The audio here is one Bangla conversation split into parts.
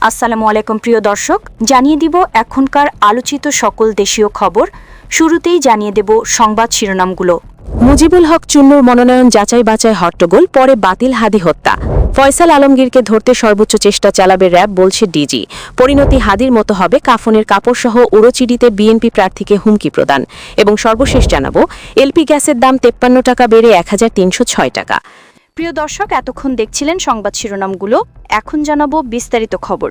আসসালামু আলাইকুম প্রিয় দর্শক, জানিয়ে দিব এখনকার আলোচিত সকল দেশীয় খবর। শুরুতেই জানিয়ে দেব সংবাদ শিরোনামগুলো। মুজিবুল হক চুন্নুর মনোনয়ন যাচাই বাছাই হট্টগোল, পরে বাতিল হাদি হত্যা। ফয়সাল আলমগীরকে ধরতে সর্বোচ্চ চেষ্টা চালাবে র্যাব, বলছে ডিজি। পরিণতি হাদির মতো হবে, কাফনের কাপড়সহ উড়োচিড়িতে বিএনপি প্রার্থীকে হুমকি প্রদান। এবং সর্বশেষ জানাবো, এলপি গ্যাসের দাম 53 টাকা বেড়ে 1306 টাকা। প্রিয় দর্শক, এতক্ষণ দেখছিলেন সংবাদ শিরোনামগুলো, এখন জানাবো বিস্তারিত খবর।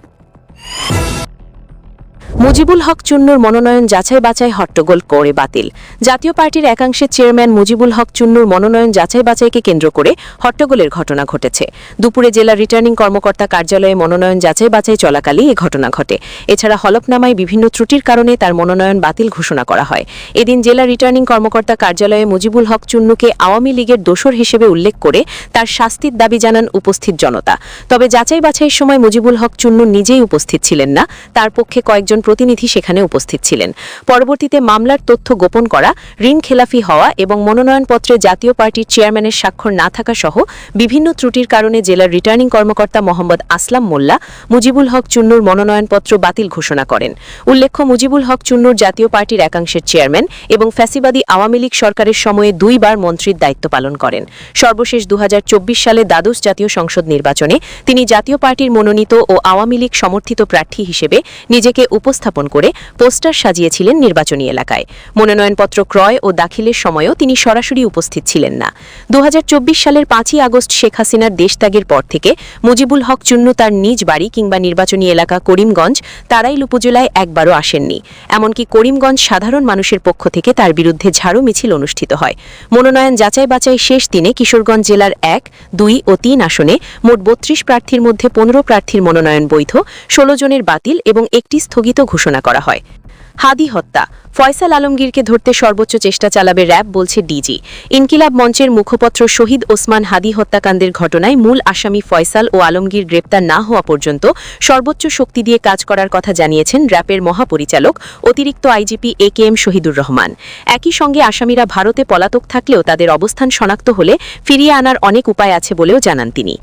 মুজিবুল হক চুন্নুর মনোনয়ন যাচাই বাছাই হট্টগোল করে বাতিল। জাতীয় পার্টির একাংশের চেয়ারম্যান মুজিবুল হক চুন্নুর মনোনয়ন যাচাই বাছাইকে কেন্দ্র করে হট্টগোলের ঘটনা ঘটেছে। দুপুরে জেলা রিটার্নিং কর্মকর্তা কার্যালয়ে মনোনয়ন যাচাই বাছাই চলাকালেই এ ঘটনা ঘটে। এছাড়া হলফনামায় বিভিন্ন ত্রুটির কারণে তার মনোনয়ন বাতিল ঘোষণা করা হয়। এদিন জেলা রিটার্নিং কর্মকর্তা কার্যালয়ে মুজিবুল হক চুন্নুকে আওয়ামী লীগের দোসর হিসেবে উল্লেখ করে তার শাস্তির দাবি জানান উপস্থিত জনতা। তবে যাচাই বাছাইয়ের সময় মুজিবুল হক চুন্নু নিজেই উপস্থিত ছিলেন না, তার পক্ষে কয়েকজন প্রতিনিধি সেখানে উপস্থিত ছিলেন। পরবর্তীতে মামলার তথ্য গোপন করা, ঋণ খেলাফি হওয়া এবং মনোনয়নপত্রে জাতীয় পার্টির চেয়ারম্যানের স্বাক্ষর না থাকা সহ বিভিন্ন ত্রুটির কারণে জেলার রিটার্নিং কর্মকর্তা মোহাম্মদ আসলাম মোল্লা মুজিবুল হক চুন্নুর মনোনয়নপত্র বাতিল ঘোষণা করেন। উল্লেখ্য, মুজিবুল হক চুন্নুর জাতীয় পার্টির একাংশের চেয়ারম্যান এবং ফ্যাসিবাদী আওয়ামী লীগ সরকারের সময়ে 2 বার মন্ত্রীর দায়িত্ব পালন করেন। সর্বশেষ 2024 সালে দ্বাদশ জাতীয় সংসদ নির্বাচনে তিনি জাতীয় পার্টির মনোনীত ও আওয়ামী লীগ সমর্থিত প্রার্থী হিসেবে নিজেকে উপস্থাপন করে পোস্টার সাজিয়েছিলেন নির্বাচনী এলাকায়। মনোনয়নপত্র ক্রয় ও দাখিলের সময়ও তিনি সরাসরি উপস্থিত ছিলেন না। 2024 সালের 5ই আগস্ট শেখ হাসিনার দেশত্যাগের পর থেকে মুজিবুল হক চুন্নু তার নিজ বাড়ি কিংবা নির্বাচনী এলাকা করিমগঞ্জ, তারাইল উপজেলায় একবারও আসেননি। এমনকি করিমগঞ্জ সাধারণ মানুষের পক্ষ থেকে তার বিরুদ্ধে ঝাড়ু মিছিল অনুষ্ঠিত হয়। মনোনয়ন যাচাই বাছাই শেষ দিনে কিশোরগঞ্জ জেলার 1, 2 ও 3 আসনে মোট 32 প্রার্থীর মধ্যে 15 প্রার্থীর মনোনয়ন বৈধ, 16 জনের বাতিল এবং 1টি স্থগিত ঘোষণা করা হয়। হাদি হত্যা, ফয়সাল আলমগীরকে ধরতে সর্বোচ্চ চেষ্টা চালাবে র্যাব, বলছে ডিজি। ইনকিলাব মঞ্চের মুখপত্র শহীদ ওসমান হাদি হত্যাকাণ্ডের ঘটনায় মূল আসামি ফয়সাল ও আলমগীর গ্রেপ্তার না হওয়া পর্যন্ত সর্বোচ্চ শক্তি দিয়ে কাজ করার কথা জানিয়েছেন র্যাবের মহাপরিচালক অতিরিক্ত আইজিপি AKM শহীদুর রহমান। একই সঙ্গে আসামিরা ভারতে পলাতক থাকলেও তাদের অবস্থান শনাক্ত হলে ফিরিয়ে আনার অনেক উপায় আছে বলেও জানান তিনি।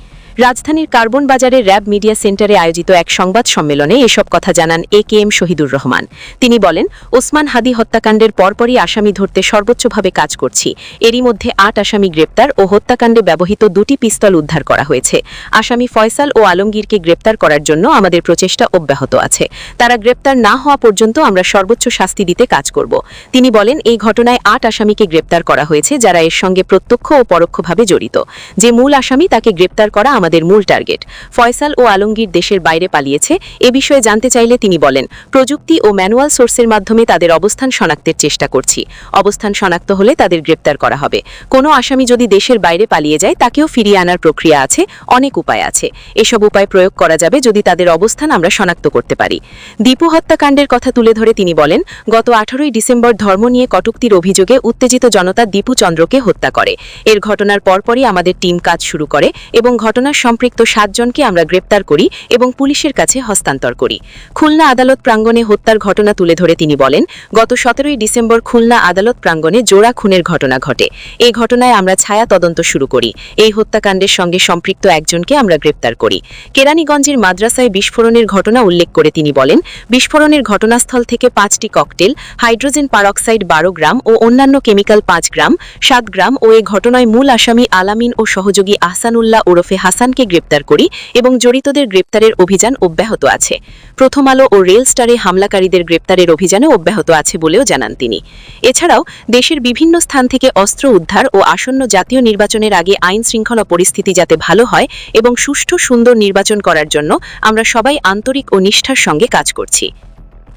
রাজধানীর কার্বন বাজারে র্যাব মিডিয়া সেন্টারে আয়োজিত এক সংবাদ সম্মেলনে এসব কথা জানান AKM শহীদুর রহমান। তিনি বলেন, ওসমান হাদি হত্যাকাণ্ডের পরপরই আসামি ধরতে সর্বোচ্চভাবে কাজ করছি। এরই মধ্যে 8 আসামি গ্রেপ্তার ও হত্যাকাণ্ডে ব্যবহৃত 2টি পিস্তল উদ্ধার করা হয়েছে। আসামি ফয়সাল ও আলমগীরকে গ্রেপ্তার করার জন্য আমাদের প্রচেষ্টা অব্যাহত আছে। তারা গ্রেপ্তার না হওয়া পর্যন্ত আমরা সর্বোচ্চ শাস্তি দিতে কাজ করব। তিনি বলেন, এই ঘটনায় 8 আসামিকে গ্রেপ্তার করা হয়েছে যারা এর সঙ্গে প্রত্যক্ষ ও পরোক্ষভাবে জড়িত। যে মূল আসামি তাকে গ্রেপ্তার করা আমাদের মূল টার্গেট। ফয়সাল ও আলমগীর দেশের বাইরে পালিয়েছে, এ বিষয়ে জানতে চাইলে তিনি বলেন, প্রযুক্তি ও ম্যানুয়াল সোর্সের মাধ্যমে তাদের অবস্থান শনাক্তের চেষ্টা করছি। অবস্থান শনাক্ত হলে তাদের গ্রেপ্তার করা হবে। কোনো আসামি যদি দেশের বাইরে পালিয়ে যায় তাকেও ফিরিয়ে আনার প্রক্রিয়া আছে, অনেক উপায় আছে। এসব উপায় প্রয়োগ করা যাবে যদি তাদের অবস্থান আমরা শনাক্ত করতে পারি। দীপু হত্যাকাণ্ডের কথা তুলে ধরে তিনি বলেন, গত 18ই ডিসেম্বর ধর্ম নিয়ে কটূক্তির অভিযোগে উত্তেজিত জনতা দীপু চন্দ্রকে হত্যা করে। এর ঘটনার পরপরই আমাদের টিম কাজ শুরু করে এবং ঘটনার সম্পৃক্ত 7 জনকে আমরা গ্রেপ্তার করি এবং পুলিশের কাছে হস্তান্তর করি। খুলনা আদালত প্রাঙ্গণে হত্যার ঘটনা তুলে ধরে তিনি বলেন, গত 17ই ডিসেম্বর খুলনা আদালত প্রাঙ্গণে জোড়া খুনের ঘটনা ঘটে। এই ঘটনায় আমরা ছায়া তদন্ত শুরু করি। এই হত্যাকাণ্ডের সঙ্গে সম্পৃক্ত একজনকে আমরা গ্রেপ্তার করি। কেরানীগঞ্জের মাদ্রাসায় বিস্ফোরণের ঘটনা উল্লেখ করে তিনি বলেন, বিস্ফোরণের ঘটনাস্থল থেকে 5টি ককটেল, হাইড্রোজেন পারঅক্সাইড 12 গ্রাম ও অন্যান্য কেমিক্যাল 5 গ্রাম, 7 গ্রাম ও এই ঘটনায় মূল আসামি আলামিন ও সহযোগী আহসানুল্লাহ ওরফে হাসানকে গ্রেপ্তার করি এবং জড়িতদের গ্রেপ্তারের অভিযান অব্যাহত আছে। প্রথম আলো ও রেল স্টারে হামলাকারীদের গ্রেপ্তারের অভিযানও অব্যাহত আছে বলেও জানান তিনি। এছাড়াও দেশের বিভিন্ন স্থান থেকে অস্ত্র উদ্ধার ও আসন্ন জাতীয় নির্বাচনের আগে আইন শৃঙ্খলা পরিস্থিতি যাতে ভালো হয় এবং সুষ্ঠু সুন্দর নির্বাচন করার জন্য আমরা সবাই আন্তরিক ও নিষ্ঠার সঙ্গে কাজ করছি।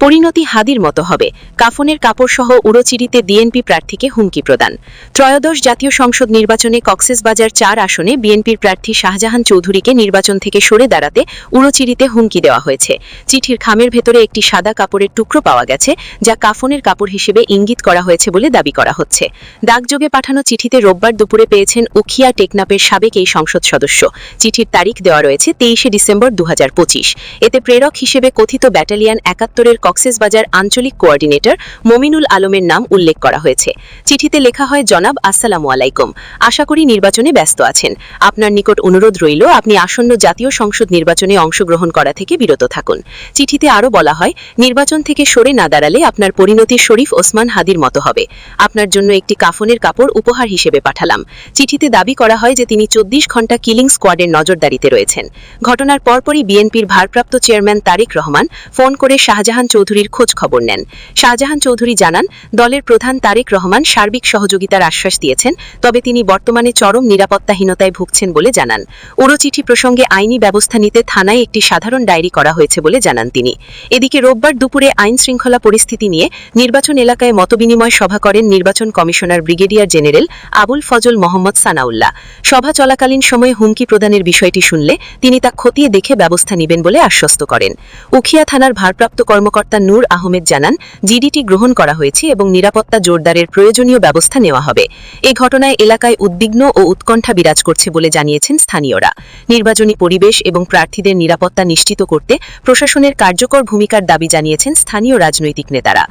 পরিণতি হাদির মতো হবে, কাফনের কাপড়সহ উড়োচিড়িতে বিএনপি প্রার্থীকে হুমকি প্রদান। ত্রয়োদশ জাতীয় সংসদ নির্বাচনে কক্সবাজার 4 আসনে বিএনপির প্রার্থী শাহজাহান চৌধুরীকে নির্বাচন থেকে সরে দাঁড়াতে উড়োচিড়িতে হুমকি দেওয়া হয়েছে। চিঠির খামের ভেতরে একটি সাদা কাপড়ের টুকরো পাওয়া গেছে, যা কাফনের কাপড় হিসেবে ইঙ্গিত করা হয়েছে বলে দাবি করা হচ্ছে। ডাকযোগে পাঠানো চিঠিতে রোববার দুপুরে পেয়েছেন উখিয়া টেকনাপের সাবেক এই সংসদ সদস্য। চিঠির তারিখ দেওয়া রয়েছে 23শে ডিসেম্বর 2025। এতে প্রেরক হিসেবে কথিত ব্যাটালিয়ন 71-এর কক্সবাজার আঞ্চলিক কোঅর্ডিনেটর মমিনুল আলমের নাম উল্লেখ করা হয়েছে। চিঠিতে লেখা হয়, জনাব আসসালামু আলাইকুম, আশা করি নির্বাচনে ব্যস্ত আছেন। আপনার নিকট অনুরোধ রইল আপনি আসন্ন জাতীয় সংসদ নির্বাচনে অংশগ্রহণ করা থেকে বিরত থাকুন। চিঠিতে আরও বলা হয়, নির্বাচন থেকে সরে না দাঁড়ালে আপনার পরিণতি শরীফ ওসমান হাদির মতো হবে। আপনার জন্য একটি কাফনের কাপড় উপহার হিসেবে পাঠালাম। চিঠিতে দাবি করা হয় যে তিনি 24 ঘণ্টা কিলিং স্কোয়াডের নজরদারিতে রয়েছেন। ঘটনার পরপরই বিএনপির ভারপ্রাপ্ত চেয়ারম্যান তারেক রহমান ফোন করে শাহজাহান চৌধুরীর খোঁজ খবর নেন। শাহজাহান চৌধুরী জানান, দলের প্রধান তারেক রহমান সার্বিক সহযোগিতার আশ্বাস দিয়েছেন, তবে তিনি বর্তমানে চরম নিরাপত্তাহীনতায় ভুগছেন বলে জানান। ওরও চিঠি প্রসঙ্গে আইনি ব্যবস্থা নিতে থানায় একটি সাধারণ ডায়েরি করা হয়েছে বলে জানান তিনি। এদিকে রোববার দুপুরে আইন শৃঙ্খলা পরিস্থিতি নিয়ে নির্বাচন এলাকায় মতবিনিময় সভা করেন নির্বাচন commissioner brigadier general Abul Fazal Mohammad Sanaullah. সভা চলাকালীন সময়ে হুমকি প্রদানের বিষয়টি শুনলে তিনি তা খতিয়ে দেখে ব্যবস্থা নেবেন বলে আশ্বস্ত করেন। উখিয়া থানার ভারপ্রাপ্ত কর্মকর্তা নূর আহমেদ জানান, জিডিটি গ্রহণ করা হয়েছে এবং নিরাপত্তা জোরদারের প্রয়োজনীয় ব্যবস্থা নেওয়া হবে। এই ঘটনায় এলাকায় উদ্বিগ্ন ও উৎকণ্ঠা বিরাজ করছে বলে জানিয়েছেন স্থানীয়রা। নির্বাচনী পরিবেশ এবং প্রার্থীদের নিরাপত্তা নিশ্চিত করতে প্রশাসনের কার্যকর ভূমিকার দাবি জানিয়েছেন স্থানীয় রাজনৈতিক নেতারা।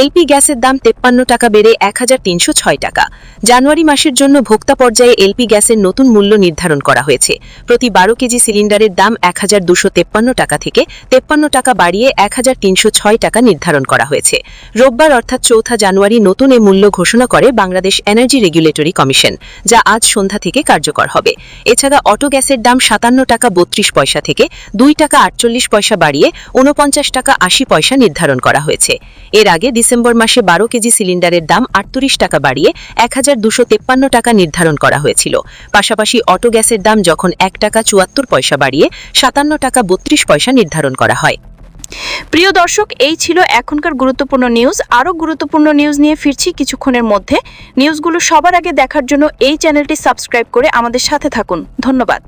এলপি গ্যাসের দাম 53 টাকা বেড়ে 1306 টাকা। জানুয়ারি মাসের জন্য ভোক্তা পর্যায়ে এলপি গ্যাসের নতুন মূল্য নির্ধারণ করা হয়েছে। প্রতি 12 কেজি সিলিন্ডারের দাম 1253 টাকা থেকে 53 টাকা বাড়িয়ে 1306 টাকা নির্ধারণ করা হয়েছে। রোববার অর্থাৎ 4 জানুয়ারি নতুন এ মূল্য ঘোষণা করে বাংলাদেশ এনার্জি রেগুলেটরি কমিশন, যা আজ সন্ধ্যা থেকে কার্যকর হবে। এছাড়া অটো গ্যাসের দাম 57 টাকা 32 পয়সা থেকে 2 টাকা 48 পয়সা বাড়িয়ে 49 টাকা 80 পয়সা নির্ধারণ করা হয়েছে। এর আগে ডিসেম্বর মাসে 12 কেজি সিলিন্ডারের দাম 38 টাকা বাড়িয়ে 1253 টাকা নির্ধারণ করা হয়েছিল। পাশাপাশি অটো গ্যাসের দাম যখন 1 টাকা 74 পয়সা বাড়িয়ে 57 টাকা 32 পয়সা নির্ধারণ করা হয়। প্রিয় দর্শক, এই ছিল এখনকার গুরুত্বপূর্ণ নিউজ। আরও গুরুত্বপূর্ণ নিউজ নিয়ে ফিরছি কিছুক্ষণের মধ্যে। নিউজগুলো সবার আগে দেখার জন্য এই চ্যানেলটি সাবস্ক্রাইব করে আমাদের সাথে থাকুন। ধন্যবাদ।